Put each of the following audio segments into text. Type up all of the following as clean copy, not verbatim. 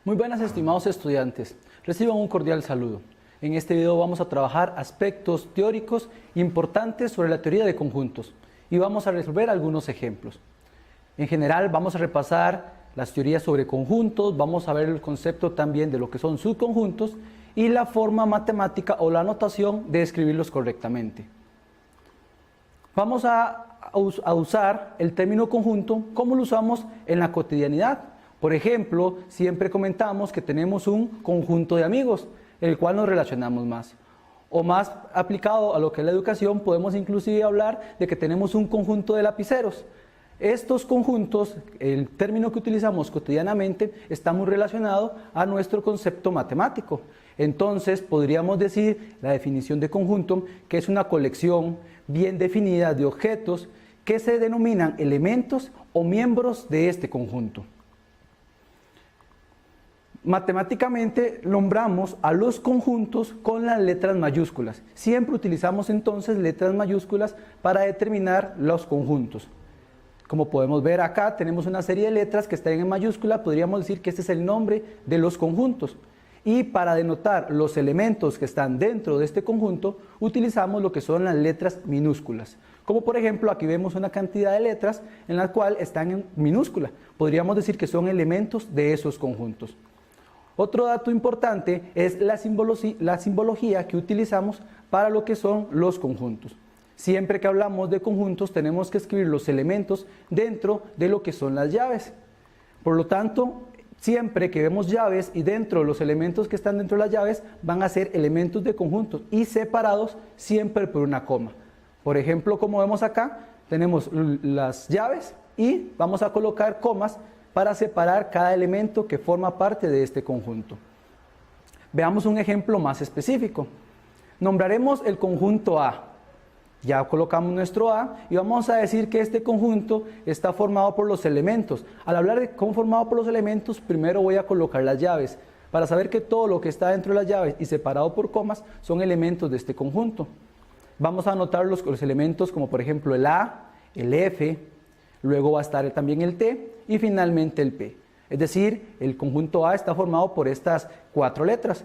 Muy buenas, estimados estudiantes, reciban un cordial saludo. En este video vamos a trabajar aspectos teóricos importantes sobre la teoría de conjuntos y vamos a resolver algunos ejemplos. En general vamos a repasar las teorías sobre conjuntos, vamos a ver el concepto también de lo que son subconjuntos y la forma matemática o la notación de escribirlos correctamente. Vamos a usar el término conjunto como lo usamos en la cotidianidad. Por ejemplo, siempre comentamos que tenemos un conjunto de amigos, el cual nos relacionamos más. O más aplicado a lo que es la educación, podemos inclusive hablar de que tenemos un conjunto de lapiceros. Estos conjuntos, el término que utilizamos cotidianamente, está muy relacionado a nuestro concepto matemático. Entonces, podríamos decir la definición de conjunto, que es una colección bien definida de objetos que se denominan elementos o miembros de este conjunto. Matemáticamente nombramos a los conjuntos con las letras mayúsculas. Siempre utilizamos entonces letras mayúsculas para determinar los conjuntos. Como podemos ver acá, tenemos una serie de letras que están en mayúscula, podríamos decir que este es el nombre de los conjuntos. Y para denotar los elementos que están dentro de este conjunto, utilizamos lo que son las letras minúsculas. Como por ejemplo, aquí vemos una cantidad de letras en las cuales están en minúscula. Podríamos decir que son elementos de esos conjuntos. Otro dato importante es la simbología que utilizamos para lo que son los conjuntos. Siempre que hablamos de conjuntos tenemos que escribir los elementos dentro de lo que son las llaves. Por lo tanto, siempre que vemos llaves y dentro de los elementos que están dentro de las llaves van a ser elementos de conjuntos y separados siempre por una coma. Por ejemplo, como vemos acá, tenemos las llaves y vamos a colocar comas para separar cada elemento que forma parte de este conjunto. Veamos un ejemplo más específico. Nombraremos el conjunto A. Ya colocamos nuestro A y vamos a decir que este conjunto está formado por los elementos. Al hablar de conformado por los elementos, primero voy a colocar las llaves, para saber que todo lo que está dentro de las llaves y separado por comas son elementos de este conjunto. Vamos a anotar los elementos como por ejemplo el A, el F, luego va a estar también el T y finalmente el P. Es decir, el conjunto A está formado por estas 4 letras.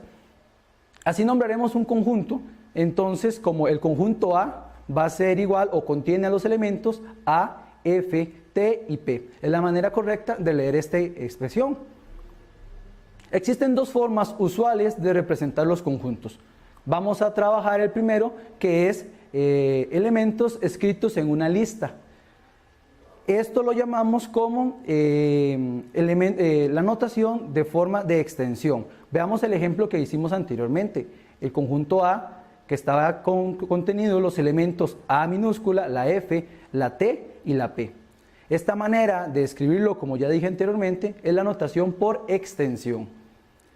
Así nombraremos un conjunto, entonces como el conjunto A va a ser igual o contiene a los elementos A, F, T y P. Es la manera correcta de leer esta expresión. Existen dos formas usuales de representar los conjuntos. Vamos a trabajar el primero, que es elementos escritos en una lista. Esto lo llamamos como la notación de forma de extensión. Veamos el ejemplo que hicimos anteriormente. El conjunto A, que estaba contenido los elementos A minúscula, la F, la T y la P. Esta manera de escribirlo, como ya dije anteriormente, es la notación por extensión.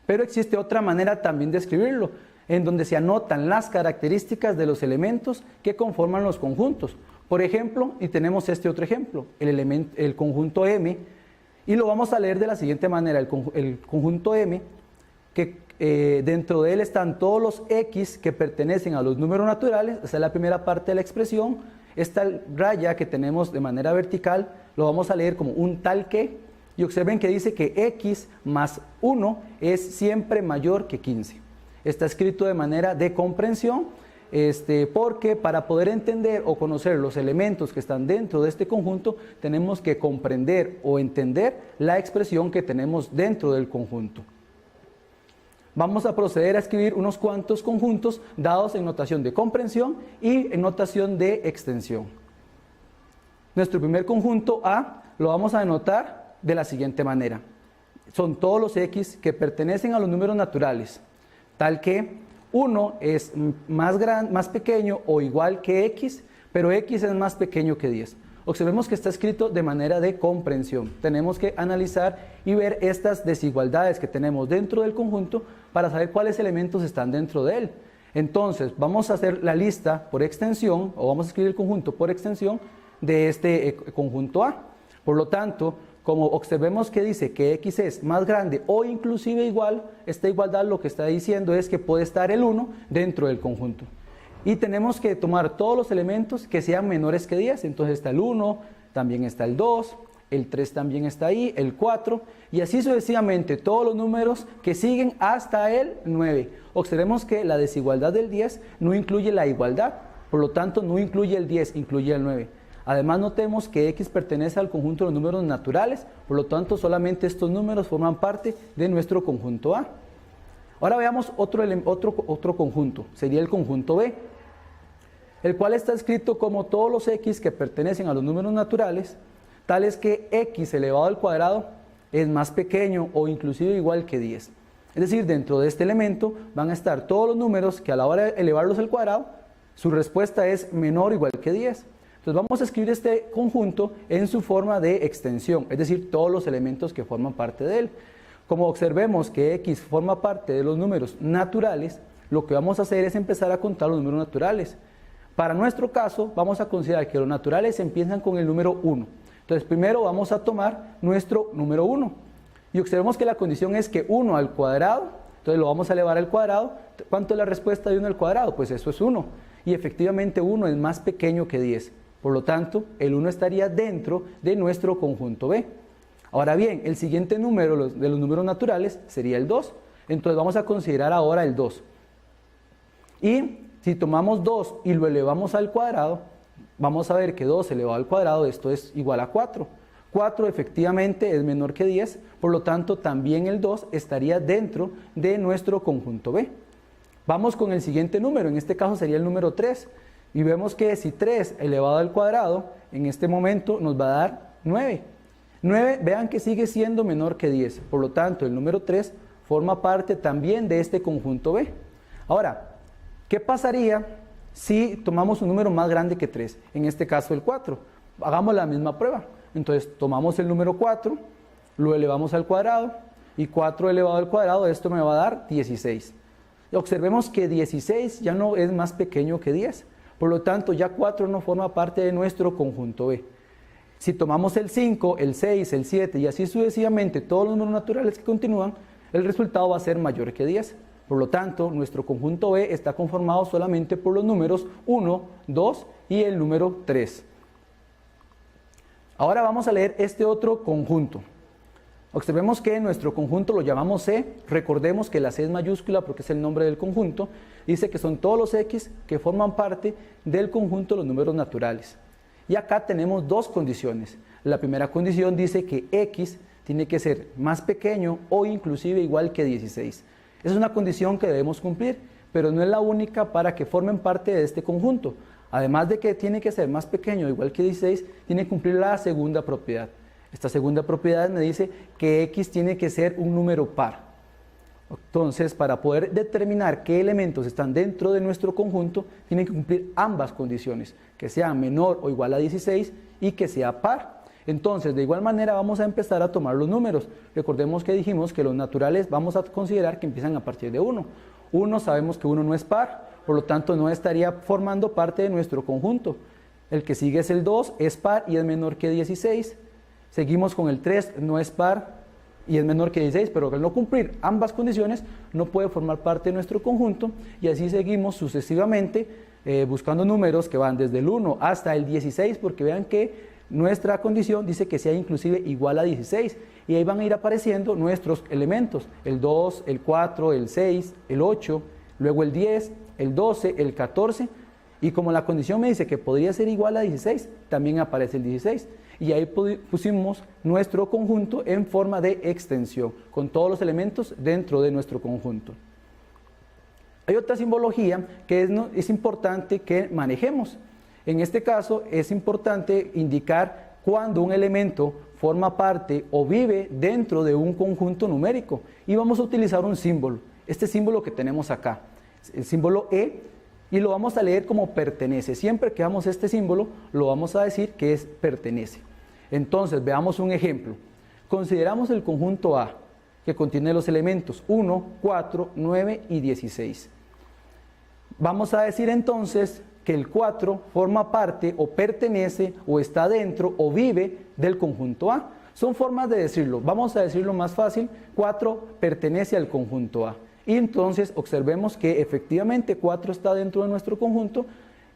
Pero existe otra manera también de escribirlo, en donde se anotan las características de los elementos que conforman los conjuntos. Por ejemplo, y tenemos este otro ejemplo, el conjunto M, y lo vamos a leer de la siguiente manera, el conjunto M, que dentro de él están todos los X que pertenecen a los números naturales. Esa es la primera parte de la expresión. Esta raya que tenemos de manera vertical, lo vamos a leer como un tal que, y observen que dice que X más 1 es siempre mayor que 15. Está escrito de manera de comprensión, porque para poder entender o conocer los elementos que están dentro de este conjunto, tenemos que comprender o entender la expresión que tenemos dentro del conjunto. Vamos a proceder a escribir unos cuantos conjuntos dados en notación de comprensión y en notación de extensión. Nuestro primer conjunto A lo vamos a denotar de la siguiente manera. Son todos los X que pertenecen a los números naturales, tal que 1 es más pequeño o igual que X, pero X es más pequeño que 10. Observemos que está escrito de manera de comprensión. Tenemos que analizar y ver estas desigualdades que tenemos dentro del conjunto para saber cuáles elementos están dentro de él. Entonces, vamos a hacer la lista por extensión, o vamos a escribir el conjunto por extensión de este conjunto A. Por lo tanto, como observemos que dice que X es más grande o inclusive igual, esta igualdad lo que está diciendo es que puede estar el 1 dentro del conjunto. y tenemos que tomar todos los elementos que sean menores que 10. Entonces está el 1, también está el 2, el 3 también está ahí, el 4 y así sucesivamente todos los números que siguen hasta el 9. Observemos que la desigualdad del 10 no incluye la igualdad, por lo tanto no incluye el 10, incluye el 9. Además notemos que X pertenece al conjunto de los números naturales, por lo tanto solamente estos números forman parte de nuestro conjunto A. Ahora veamos otro conjunto, sería el conjunto B, el cual está escrito como todos los X que pertenecen a los números naturales, tales que X elevado al cuadrado es más pequeño o inclusive igual que 10. Es decir, dentro de este elemento van a estar todos los números que a la hora de elevarlos al cuadrado, su respuesta es menor o igual que 10. Entonces vamos a escribir este conjunto en su forma de extensión, es decir, todos los elementos que forman parte de él. Como observemos que X forma parte de los números naturales, lo que vamos a hacer es empezar a contar los números naturales. Para nuestro caso, vamos a considerar que los naturales empiezan con el número 1. Entonces primero vamos a tomar nuestro número 1. Y observemos que la condición es que 1 al cuadrado, entonces lo vamos a elevar al cuadrado. ¿Cuánto es la respuesta de 1 al cuadrado? Pues eso es 1. Y efectivamente 1 es más pequeño que 10. Por lo tanto, el 1 estaría dentro de nuestro conjunto B. Ahora bien, el siguiente número de los números naturales sería el 2. Entonces vamos a considerar ahora el 2. Y si tomamos 2 y lo elevamos al cuadrado, vamos a ver que 2 elevado al cuadrado, esto es igual a 4. 4 efectivamente es menor que 10, por lo tanto también el 2 estaría dentro de nuestro conjunto B. Vamos con el siguiente número, en este caso sería el número 3. Y vemos que si 3 elevado al cuadrado, en este momento nos va a dar 9. 9, vean que sigue siendo menor que 10, por lo tanto el número 3 forma parte también de este conjunto B. Ahora, ¿qué pasaría si tomamos un número más grande que 3? En este caso el 4. Hagamos la misma prueba. Entonces tomamos el número 4, lo elevamos al cuadrado y 4 elevado al cuadrado, esto me va a dar 16. Observemos que 16 ya no es más pequeño que 10. Por lo tanto, ya 4 no forma parte de nuestro conjunto B. Si tomamos el 5, el 6, el 7 y así sucesivamente todos los números naturales que continúan, el resultado va a ser mayor que 10. Por lo tanto, nuestro conjunto B está conformado solamente por los números 1, 2 y el número 3. Ahora vamos a leer este otro conjunto. Observemos que nuestro conjunto lo llamamos C. Recordemos que la C es mayúscula porque es el nombre del conjunto. Dice que son todos los X que forman parte del conjunto de los números naturales. Y acá tenemos dos condiciones. La primera condición dice que X tiene que ser más pequeño o inclusive igual que 16. Esa es una condición que debemos cumplir, pero no es la única para que formen parte de este conjunto. Además de que tiene que ser más pequeño o igual que 16, tiene que cumplir la segunda propiedad. Esta segunda propiedad me dice que X tiene que ser un número par. Entonces, para poder determinar qué elementos están dentro de nuestro conjunto, tienen que cumplir ambas condiciones, que sea menor o igual a 16 y que sea par. Entonces, de igual manera vamos a empezar a tomar los números. Recordemos que dijimos que los naturales vamos a considerar que empiezan a partir de 1. 1 sabemos que 1 no es par, por lo tanto no estaría formando parte de nuestro conjunto. El que sigue es el 2, es par y es menor que 16. Seguimos con el 3, no es par y es menor que 16, pero al no cumplir ambas condiciones no puede formar parte de nuestro conjunto y así seguimos sucesivamente buscando números que van desde el 1 hasta el 16, porque vean que nuestra condición dice que sea inclusive igual a 16 y ahí van a ir apareciendo nuestros elementos, el 2, el 4, el 6, el 8, luego el 10, el 12, el 14 y como la condición me dice que podría ser igual a 16, también aparece el 16. Y ahí pusimos nuestro conjunto en forma de extensión, con todos los elementos dentro de nuestro conjunto. Hay otra simbología que es importante que manejemos. En este caso es importante indicar cuando un elemento forma parte o vive dentro de un conjunto numérico. Y vamos a utilizar un símbolo, este símbolo que tenemos acá, el símbolo E, y lo vamos a leer como pertenece. Siempre que veamos este símbolo, lo vamos a decir que es pertenece. Entonces, veamos un ejemplo. Consideramos el conjunto A, que contiene los elementos 1, 4, 9 y 16. Vamos a decir entonces que el 4 forma parte o pertenece o está dentro o vive del conjunto A. Son formas de decirlo. Vamos a decirlo más fácil. 4 pertenece al conjunto A. Y entonces observemos que efectivamente 4 está dentro de nuestro conjunto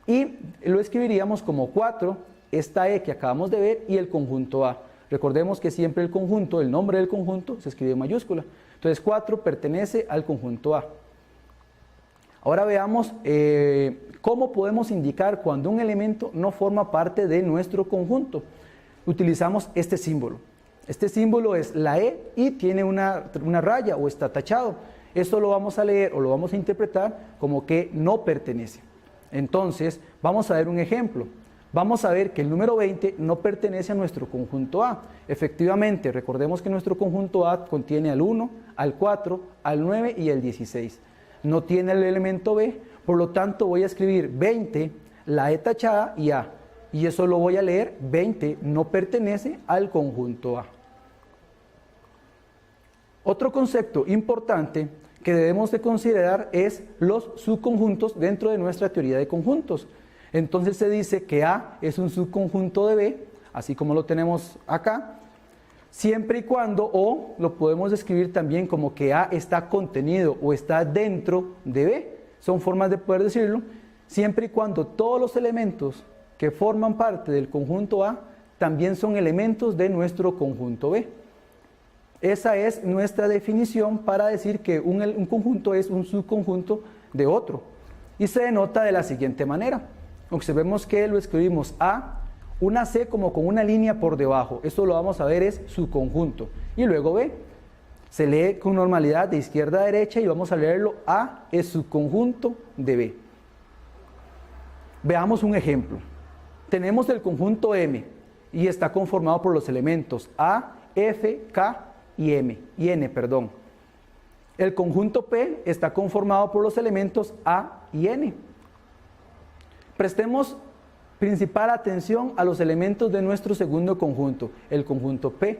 y lo escribiríamos como 4, esta E que acabamos de ver y el conjunto A. Recordemos que siempre el conjunto, el nombre del conjunto se escribe en mayúscula. Entonces 4 pertenece al conjunto A. Ahora veamos cómo podemos indicar cuando un elemento no forma parte de nuestro conjunto. Utilizamos este símbolo. Este símbolo es la E y tiene una raya o está tachado. Esto lo vamos a leer o lo vamos a interpretar como que no pertenece. Entonces, vamos a ver un ejemplo. Vamos a ver que el número 20 no pertenece a nuestro conjunto A. Efectivamente, recordemos que nuestro conjunto A contiene al 1, al 4, al 9 y el 16. No tiene el elemento B, por lo tanto voy a escribir 20, la E tachada y A. Y eso lo voy a leer, 20 no pertenece al conjunto A. Otro concepto importante que debemos de considerar es los subconjuntos dentro de nuestra teoría de conjuntos. Entonces se dice que A es un subconjunto de B, así como lo tenemos acá, siempre y cuando, o lo podemos describir también como que A está contenido o está dentro de B. Son formas de poder decirlo, siempre y cuando todos los elementos que forman parte del conjunto A también son elementos de nuestro conjunto B. Esa es nuestra definición para decir que un conjunto es un subconjunto de otro. Y se denota de la siguiente manera. Observemos que lo escribimos A, una C como con una línea por debajo. Esto lo vamos a ver es subconjunto. Y luego B. Se lee con normalidad de izquierda a derecha y vamos a leerlo A es subconjunto de B. Veamos un ejemplo. Tenemos el conjunto M y está conformado por los elementos A, F, K y N. El conjunto P está conformado por los elementos A y N. Prestemos principal atención a los elementos de nuestro segundo conjunto, el conjunto P.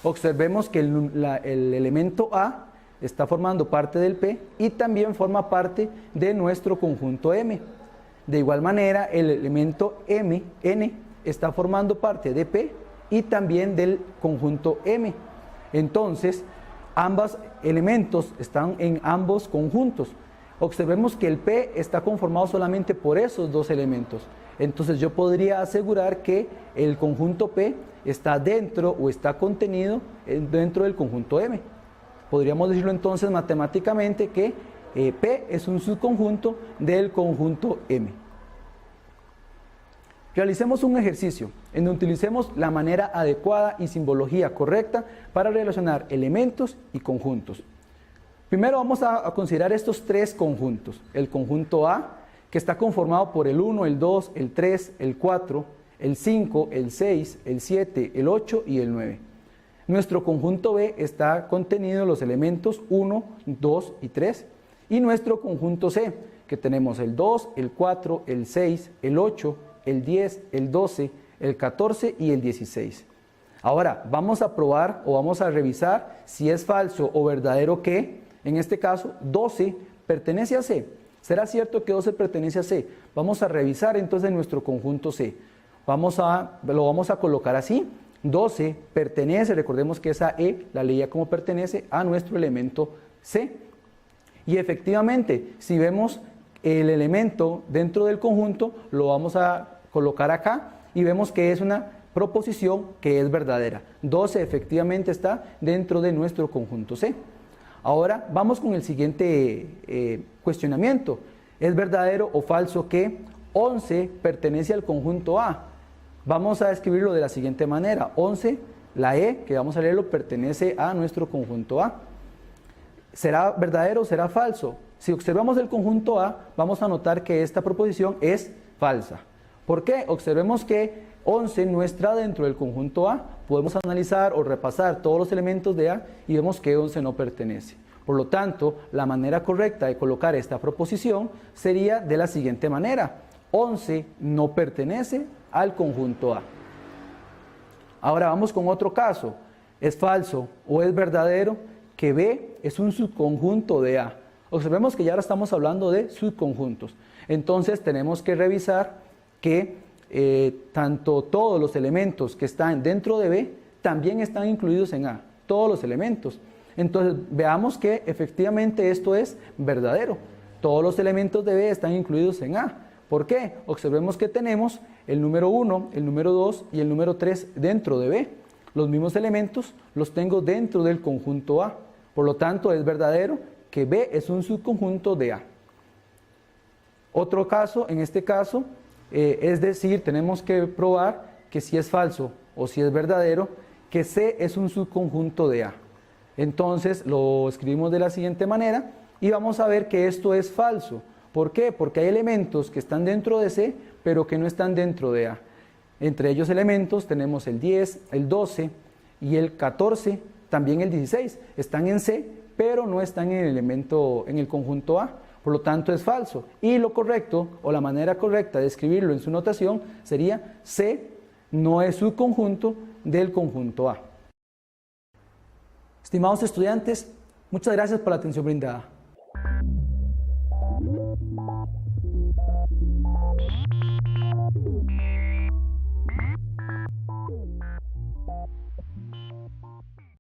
Observemos que el elemento A está formando parte del P y también forma parte de nuestro conjunto M. De igual manera, el elemento N está formando parte de P y también del conjunto M. Entonces, ambos elementos están en ambos conjuntos. Observemos que el P está conformado solamente por esos dos elementos. Entonces yo podría asegurar que el conjunto P está dentro o está contenido dentro del conjunto M. Podríamos decirlo entonces matemáticamente que P es un subconjunto del conjunto M. Realicemos un ejercicio en donde utilicemos la manera adecuada y simbología correcta para relacionar elementos y conjuntos. Primero vamos a considerar estos tres conjuntos. El conjunto A, que está conformado por el 1, el 2, el 3, el 4, el 5, el 6, el 7, el 8 y el 9. Nuestro conjunto B está contenido en los elementos 1, 2 y 3. Y nuestro conjunto C, que tenemos el 2, el 4, el 6, el 8, el 10, el 12, el 14 y el 16. Ahora, vamos a probar o vamos a revisar si es falso o verdadero que, en este caso, 12 pertenece a C. ¿Será cierto que 12 pertenece a C? Vamos a revisar entonces nuestro conjunto C. Lo vamos a colocar así. 12 pertenece, recordemos que esa E la leía como pertenece a nuestro elemento C. Y efectivamente, si vemos el elemento dentro del conjunto, lo vamos a colocar acá y vemos que es una proposición que es verdadera. 12 efectivamente está dentro de nuestro conjunto C. Ahora vamos con el siguiente cuestionamiento. ¿Es verdadero o falso que 11 pertenece al conjunto A? Vamos a escribirlo de la siguiente manera. 11, la E, que vamos a leerlo, pertenece a nuestro conjunto A. ¿Será verdadero o será falso? Si observamos el conjunto A, vamos a notar que esta proposición es falsa. ¿Por qué? Observemos que 11 no está dentro del conjunto A. Podemos analizar o repasar todos los elementos de A y vemos que 11 no pertenece. Por lo tanto, la manera correcta de colocar esta proposición sería de la siguiente manera. 11 no pertenece al conjunto A. Ahora vamos con otro caso. ¿Es falso o es verdadero que B es un subconjunto de A? Observemos que ya ahora estamos hablando de subconjuntos. Entonces tenemos que revisar que tanto todos los elementos que están dentro de B también están incluidos en A. Todos los elementos. Entonces veamos que efectivamente esto es verdadero. Todos los elementos de B están incluidos en A. ¿Por qué? Observemos que tenemos el número 1, el número 2 y el número 3 dentro de B. Los mismos elementos los tengo dentro del conjunto A. Por lo tanto, es verdadero que B es un subconjunto de A. Otro caso, en este caso, es decir, tenemos que probar que si es falso o si es verdadero, que C es un subconjunto de A. Entonces, lo escribimos de la siguiente manera y vamos a ver que esto es falso. ¿Por qué? Porque hay elementos que están dentro de C, pero que no están dentro de A. Entre ellos elementos tenemos el 10, el 12 y el 14, también el 16. Están en C, pero no están en el conjunto A. Por lo tanto es falso. Y lo correcto, o la manera correcta de escribirlo en su notación sería C no es subconjunto del conjunto A. Estimados estudiantes, muchas gracias por la atención brindada.